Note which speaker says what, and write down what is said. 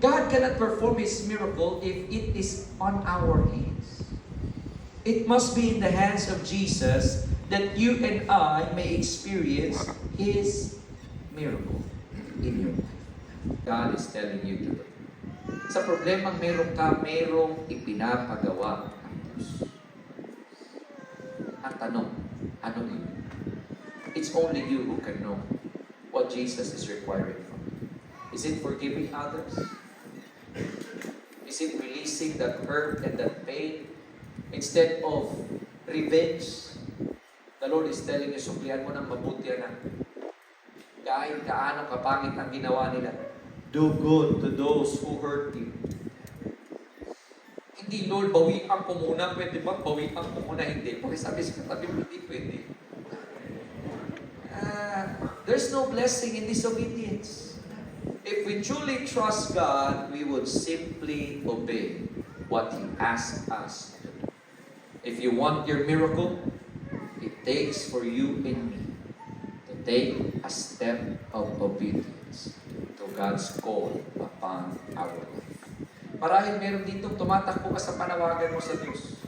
Speaker 1: God cannot perform His miracle if it is on our hands. It must be in the hands of Jesus that you and I may experience His miracle in your life. God is telling you today. Sa problemang merong ipinapagawa ng Diyos. Ang tanong, ano yun? It's only you who can know what Jesus is requiring from you. Is it forgiving others? Is it releasing that hurt and that pain instead of revenge? The Lord is telling you, suklian mo ng mabuti na kahit kaano kapangit ang ginawa nila, do good to those who hurt you. Hindi, Lord, bawian ko muna. Pwede ba? Bawian ko muna. Hindi. Pakisabi sa katabi mo, hindi pwede. There's no blessing in disobedience. If we truly trust God, we would simply obey what He asks us to do. If you want your miracle, it takes for you and me to take a step of obedience to God's call upon our life. Marahil meron dito, tumatakbo ka sa panawagan mo sa Diyos.